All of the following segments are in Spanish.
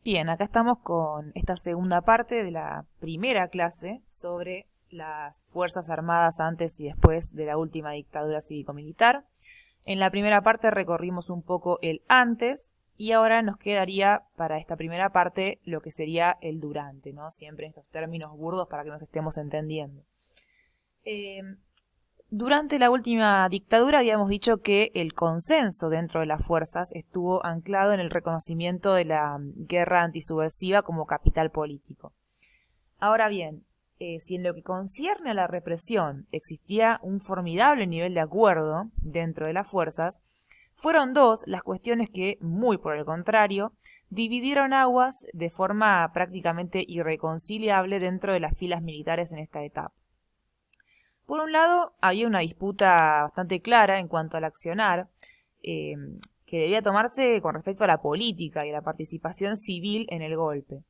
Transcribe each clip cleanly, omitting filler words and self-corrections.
Bien, acá estamos con esta segunda parte de la primera clase sobre las Fuerzas Armadas antes y después de la última dictadura cívico-militar. En la primera parte recorrimos un poco el antes y ahora nos quedaría para esta primera parte lo que sería el durante, ¿no? Siempre en estos términos burdos para que nos estemos entendiendo. Durante la última dictadura habíamos dicho que el consenso dentro de las fuerzas estuvo anclado en el reconocimiento de la guerra antisubversiva como capital político. Ahora bien, si en lo que concierne a la represión existía un formidable nivel de acuerdo dentro de las fuerzas, fueron dos las cuestiones que, muy por el contrario, dividieron aguas de forma prácticamente irreconciliable dentro de las filas militares en esta etapa. Por un lado, había una disputa bastante clara en cuanto al accionar, que debía tomarse con respecto a la política y a la participación civil en el golpe.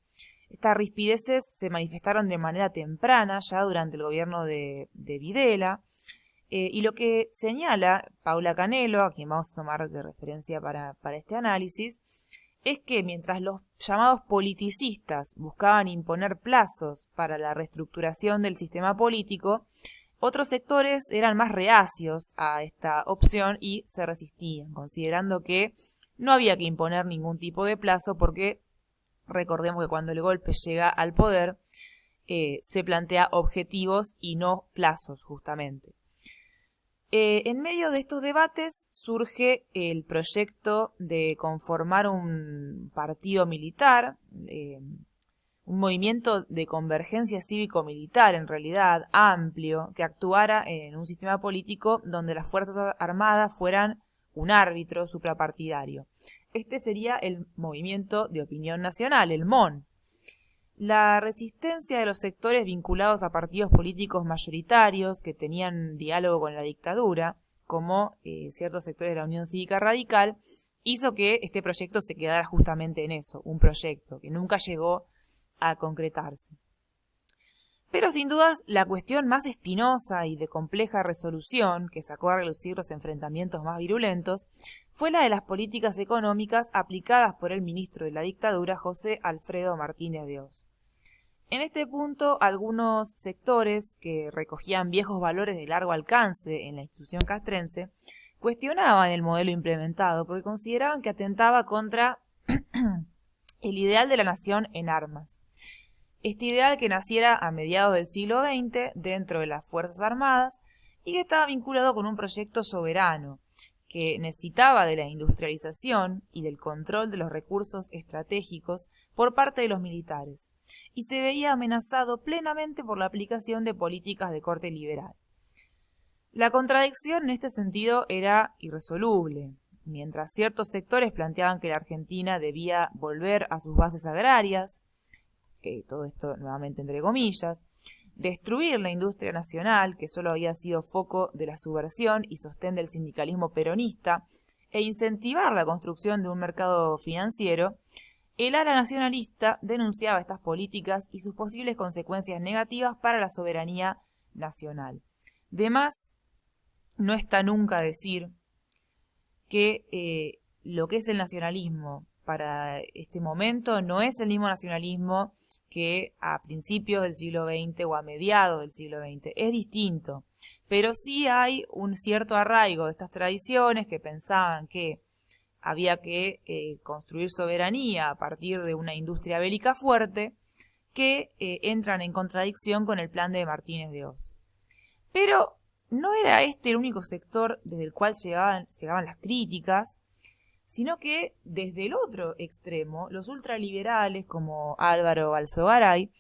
Estas rispideces se manifestaron de manera temprana, ya durante el gobierno de Videla, y lo que señala Paula Canelo, a quien vamos a tomar de referencia para este análisis, es que mientras los llamados politicistas buscaban imponer plazos para la reestructuración del sistema político, otros sectores eran más reacios a esta opción y se resistían, considerando que no había que imponer ningún tipo de plazo porque recordemos que cuando el golpe llega al poder se plantea objetivos y no plazos justamente. En medio de estos debates surge el proyecto de conformar un partido militar, un movimiento de convergencia cívico-militar, en realidad, amplio, que actuara en un sistema político donde las Fuerzas Armadas fueran un árbitro suprapartidario. Este sería el Movimiento de Opinión Nacional, el MON. La resistencia de los sectores vinculados a partidos políticos mayoritarios que tenían diálogo con la dictadura, como ciertos sectores de la Unión Cívica Radical, hizo que este proyecto se quedara justamente en eso, un proyecto que nunca llegó a concretarse. Pero sin dudas la cuestión más espinosa y de compleja resolución que sacó a relucir los enfrentamientos más virulentos fue la de las políticas económicas aplicadas por el ministro de la dictadura José Alfredo Martínez de Oz. En este punto, algunos sectores que recogían viejos valores de largo alcance en la institución castrense cuestionaban el modelo implementado porque consideraban que atentaba contra el ideal de la nación en armas. Este ideal que naciera a mediados del siglo XX dentro de las Fuerzas Armadas y que estaba vinculado con un proyecto soberano que necesitaba de la industrialización y del control de los recursos estratégicos por parte de los militares y se veía amenazado plenamente por la aplicación de políticas de corte liberal. La contradicción en este sentido era irresoluble. Mientras ciertos sectores planteaban que la Argentina debía volver a sus bases agrarias, todo esto nuevamente entre comillas, destruir la industria nacional, que solo había sido foco de la subversión y sostén del sindicalismo peronista, e incentivar la construcción de un mercado financiero, el ala nacionalista denunciaba estas políticas y sus posibles consecuencias negativas para la soberanía nacional. De más, no está nunca decir que lo que es el nacionalismo para este momento no es el mismo nacionalismo que a principios del siglo XX o a mediados del siglo XX. Es distinto, pero sí hay un cierto arraigo de estas tradiciones que pensaban que había que construir soberanía a partir de una industria bélica fuerte que entran en contradicción con el plan de Martínez de Oz. Pero no era este el único sector desde el cual llegaban las críticas, sino que desde el otro extremo, los ultraliberales como Álvaro Alzogaray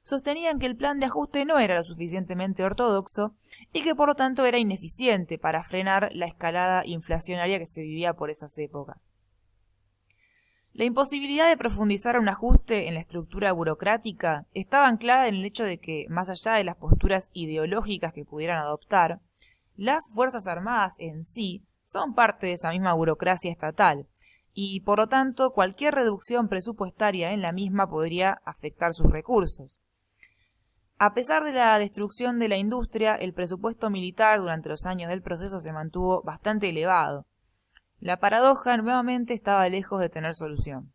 sostenían que el plan de ajuste no era lo suficientemente ortodoxo y que por lo tanto era ineficiente para frenar la escalada inflacionaria que se vivía por esas épocas. La imposibilidad de profundizar un ajuste en la estructura burocrática estaba anclada en el hecho de que, más allá de las posturas ideológicas que pudieran adoptar, las Fuerzas Armadas en sí son parte de esa misma burocracia estatal y, por lo tanto, cualquier reducción presupuestaria en la misma podría afectar sus recursos. A pesar de la destrucción de la industria, el presupuesto militar durante los años del proceso se mantuvo bastante elevado. La paradoja nuevamente estaba lejos de tener solución.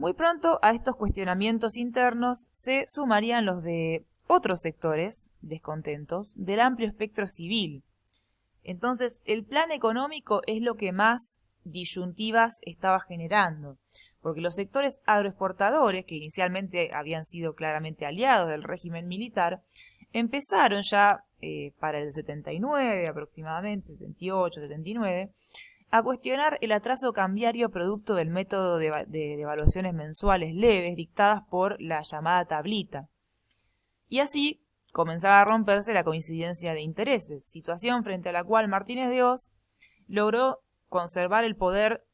Muy pronto a estos cuestionamientos internos se sumarían los de otros sectores descontentos del amplio espectro civil. Entonces, el plan económico es lo que más disyuntivas estaba generando, porque los sectores agroexportadores, que inicialmente habían sido claramente aliados del régimen militar, empezaron ya para el 79 aproximadamente, 78, 79, a cuestionar el atraso cambiario producto del método de devaluaciones mensuales leves dictadas por la llamada tablita. Y así comenzaba a romperse la coincidencia de intereses, situación frente a la cual Martínez de Hoz logró conservar el poder,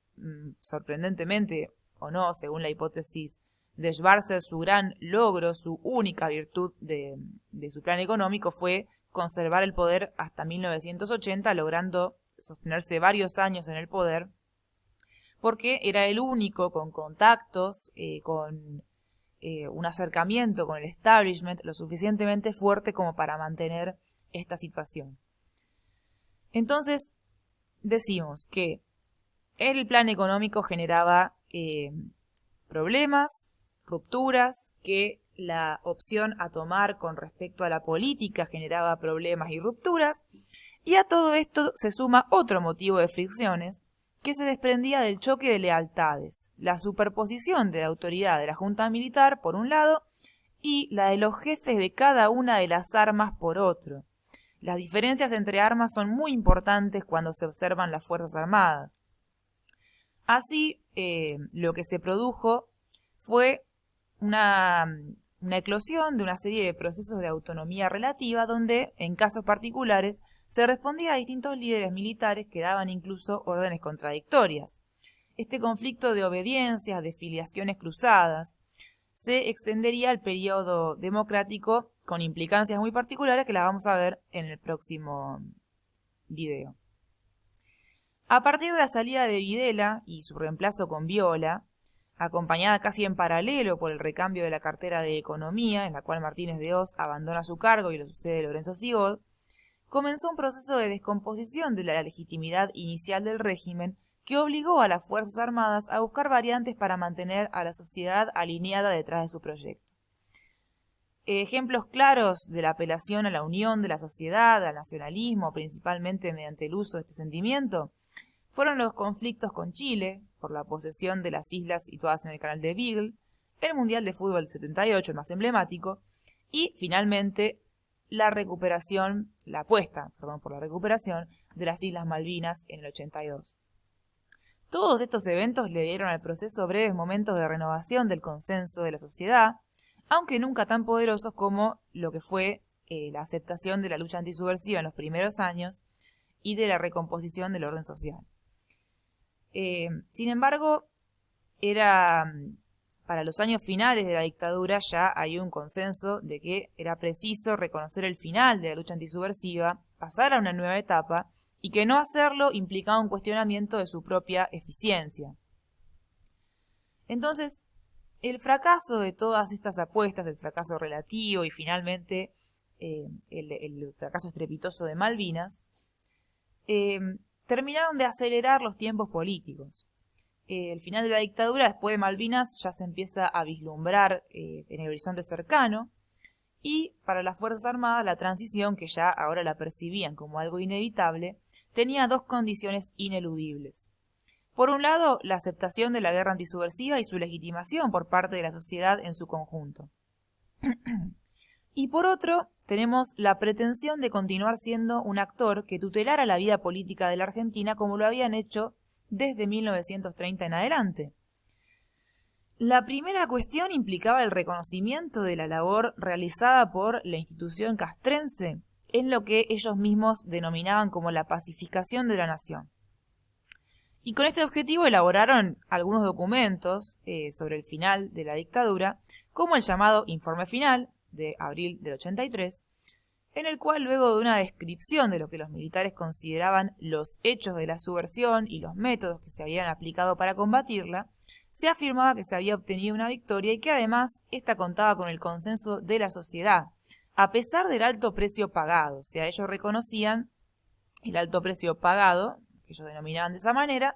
sorprendentemente o no, según la hipótesis de Schwarzer, su gran logro, su única virtud de su plan económico fue conservar el poder hasta 1980, logrando sostenerse varios años en el poder, porque era el único con contactos, con un acercamiento con el establishment lo suficientemente fuerte como para mantener esta situación. Entonces, decimos que el plan económico generaba problemas, rupturas, que la opción a tomar con respecto a la política generaba problemas y rupturas, y a todo esto se suma otro motivo de fricciones que se desprendía del choque de lealtades, la superposición de la autoridad de la Junta Militar por un lado y la de los jefes de cada una de las armas por otro. Las diferencias entre armas son muy importantes cuando se observan las Fuerzas Armadas. Así, lo que se produjo fue una eclosión de una serie de procesos de autonomía relativa donde, en casos particulares, se respondía a distintos líderes militares que daban incluso órdenes contradictorias. Este conflicto de obediencias, de filiaciones cruzadas, se extendería al periodo democrático con implicancias muy particulares que las vamos a ver en el próximo video. A partir de la salida de Videla y su reemplazo con Viola, acompañada casi en paralelo por el recambio de la cartera de Economía, en la cual Martínez de Hoz abandona su cargo y lo sucede Lorenzo Sigod, comenzó un proceso de descomposición de la legitimidad inicial del régimen que obligó a las Fuerzas Armadas a buscar variantes para mantener a la sociedad alineada detrás de su proyecto. Ejemplos claros de la apelación a la unión de la sociedad, al nacionalismo, principalmente mediante el uso de este sentimiento, fueron los conflictos con Chile, por la posesión de las islas situadas en el canal de Beagle, el Mundial de Fútbol del 78, el más emblemático, y finalmente la apuesta por la recuperación de las Islas Malvinas en el 82. Todos estos eventos le dieron al proceso breves momentos de renovación del consenso de la sociedad, aunque nunca tan poderosos como lo que fue la aceptación de la lucha antisubversiva en los primeros años y de la recomposición del orden social. Sin embargo, para los años finales de la dictadura ya hay un consenso de que era preciso reconocer el final de la lucha antisubversiva, pasar a una nueva etapa, y que no hacerlo implicaba un cuestionamiento de su propia eficiencia. Entonces, el fracaso de todas estas apuestas, el fracaso relativo y finalmente el fracaso estrepitoso de Malvinas, terminaron de acelerar los tiempos políticos. El final de la dictadura, después de Malvinas, ya se empieza a vislumbrar en el horizonte cercano, y para las Fuerzas Armadas la transición, que ya ahora la percibían como algo inevitable, tenía dos condiciones ineludibles. Por un lado, la aceptación de la guerra antisubversiva y su legitimación por parte de la sociedad en su conjunto. Y por otro, tenemos la pretensión de continuar siendo un actor que tutelara la vida política de la Argentina como lo habían hecho desde 1930 en adelante. La primera cuestión implicaba el reconocimiento de la labor realizada por la institución castrense en lo que ellos mismos denominaban como la pacificación de la nación. Y con este objetivo elaboraron algunos documentos sobre el final de la dictadura, como el llamado Informe Final, de abril del 83, en el cual, luego de una descripción de lo que los militares consideraban los hechos de la subversión y los métodos que se habían aplicado para combatirla, se afirmaba que se había obtenido una victoria y que además ésta contaba con el consenso de la sociedad, a pesar del alto precio pagado. O sea, ellos reconocían el alto precio pagado, que ellos denominaban de esa manera,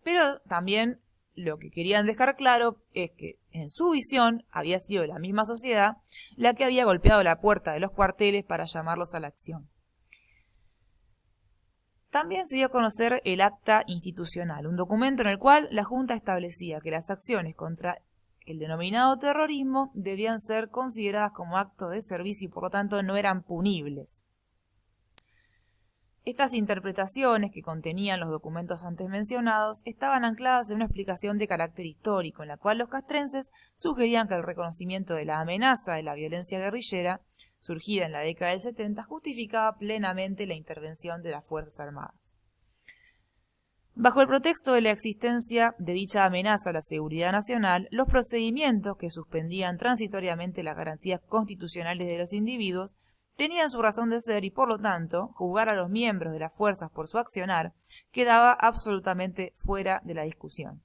pero también lo que querían dejar claro es que en su visión había sido la misma sociedad la que había golpeado la puerta de los cuarteles para llamarlos a la acción. También se dio a conocer el Acta Institucional, un documento en el cual la Junta establecía que las acciones contra el denominado terrorismo debían ser consideradas como actos de servicio y por lo tanto no eran punibles. Estas interpretaciones que contenían los documentos antes mencionados estaban ancladas en una explicación de carácter histórico, en la cual los castrenses sugerían que el reconocimiento de la amenaza de la violencia guerrillera surgida en la década del 70 justificaba plenamente la intervención de las Fuerzas Armadas. Bajo el pretexto de la existencia de dicha amenaza a la seguridad nacional, los procedimientos que suspendían transitoriamente las garantías constitucionales de los individuos tenían su razón de ser y, por lo tanto, juzgar a los miembros de las fuerzas por su accionar quedaba absolutamente fuera de la discusión.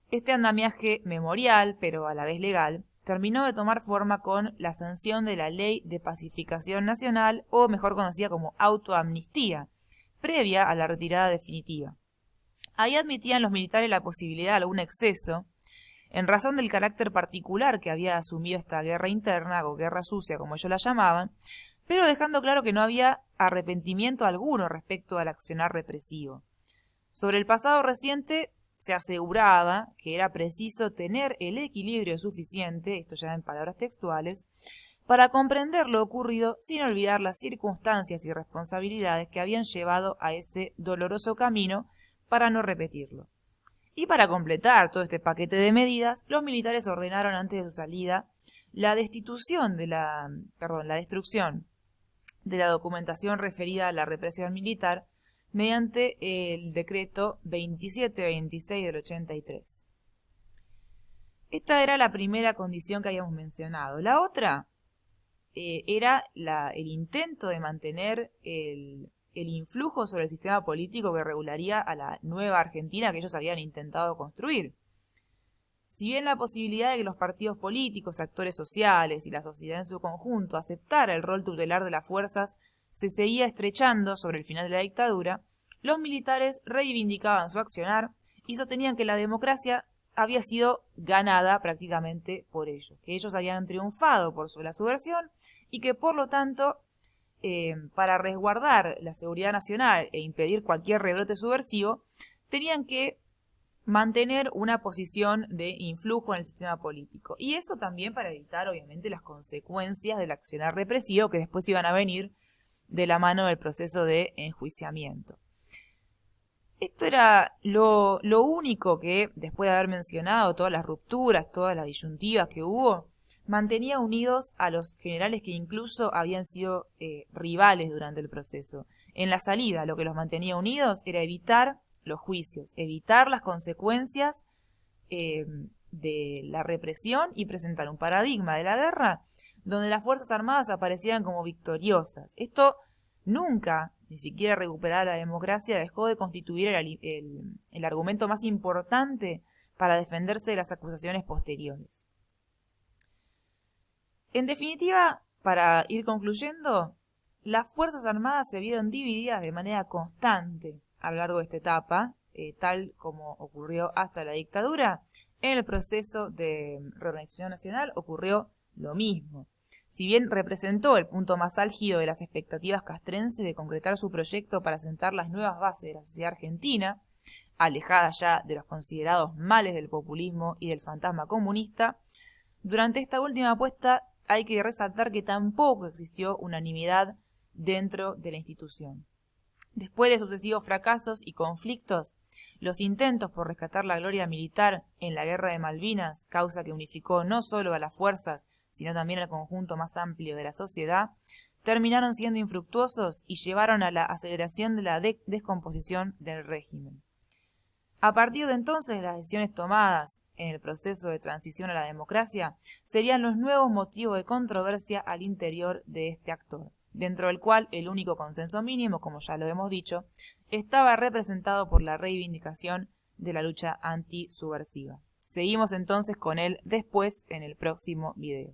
Este andamiaje memorial, pero a la vez legal, terminó de tomar forma con la sanción de la Ley de Pacificación Nacional, o mejor conocida como autoamnistía, previa a la retirada definitiva. Ahí admitían los militares la posibilidad de algún exceso, en razón del carácter particular que había asumido esta guerra interna, o guerra sucia como ellos la llamaban, pero dejando claro que no había arrepentimiento alguno respecto al accionar represivo. Sobre el pasado reciente se aseguraba que era preciso tener el equilibrio suficiente, esto ya en palabras textuales, para comprender lo ocurrido sin olvidar las circunstancias y responsabilidades que habían llevado a ese doloroso camino para no repetirlo. Y para completar todo este paquete de medidas, los militares ordenaron antes de su salida la destrucción de la documentación referida a la represión militar mediante el decreto 2726 del 83. Esta era la primera condición que habíamos mencionado. La otra era el intento de mantener el influjo sobre el sistema político que regularía a la nueva Argentina que ellos habían intentado construir. Si bien la posibilidad de que los partidos políticos, actores sociales y la sociedad en su conjunto aceptara el rol tutelar de las fuerzas se seguía estrechando sobre el final de la dictadura, los militares reivindicaban su accionar y sostenían que la democracia había sido ganada prácticamente por ellos, que ellos habían triunfado por la subversión y que por lo tanto para resguardar la seguridad nacional e impedir cualquier rebrote subversivo, tenían que mantener una posición de influjo en el sistema político. Y eso también para evitar, obviamente, las consecuencias del accionar represivo que después iban a venir de la mano del proceso de enjuiciamiento. Esto era lo único que, después de haber mencionado todas las rupturas, todas las disyuntivas que hubo, mantenía unidos a los generales que incluso habían sido rivales durante el proceso. En la salida, lo que los mantenía unidos era evitar los juicios, evitar las consecuencias de la represión y presentar un paradigma de la guerra donde las Fuerzas Armadas aparecieran como victoriosas. Esto nunca, ni siquiera recuperada la democracia, dejó de constituir el argumento más importante para defenderse de las acusaciones posteriores. En definitiva, para ir concluyendo, las Fuerzas Armadas se vieron divididas de manera constante a lo largo de esta etapa, tal como ocurrió hasta la dictadura. En el proceso de reorganización nacional ocurrió lo mismo. Si bien representó el punto más álgido de las expectativas castrenses de concretar su proyecto para sentar las nuevas bases de la sociedad argentina, alejada ya de los considerados males del populismo y del fantasma comunista, durante esta última apuesta hay que resaltar que tampoco existió unanimidad dentro de la institución. Después de sucesivos fracasos y conflictos, los intentos por rescatar la gloria militar en la Guerra de Malvinas, causa que unificó no solo a las fuerzas, sino también al conjunto más amplio de la sociedad, terminaron siendo infructuosos y llevaron a la aceleración de la descomposición del régimen. A partir de entonces, las decisiones tomadas en el proceso de transición a la democracia serían los nuevos motivos de controversia al interior de este actor, dentro del cual el único consenso mínimo, como ya lo hemos dicho, estaba representado por la reivindicación de la lucha antisubversiva. Seguimos entonces con él después en el próximo video.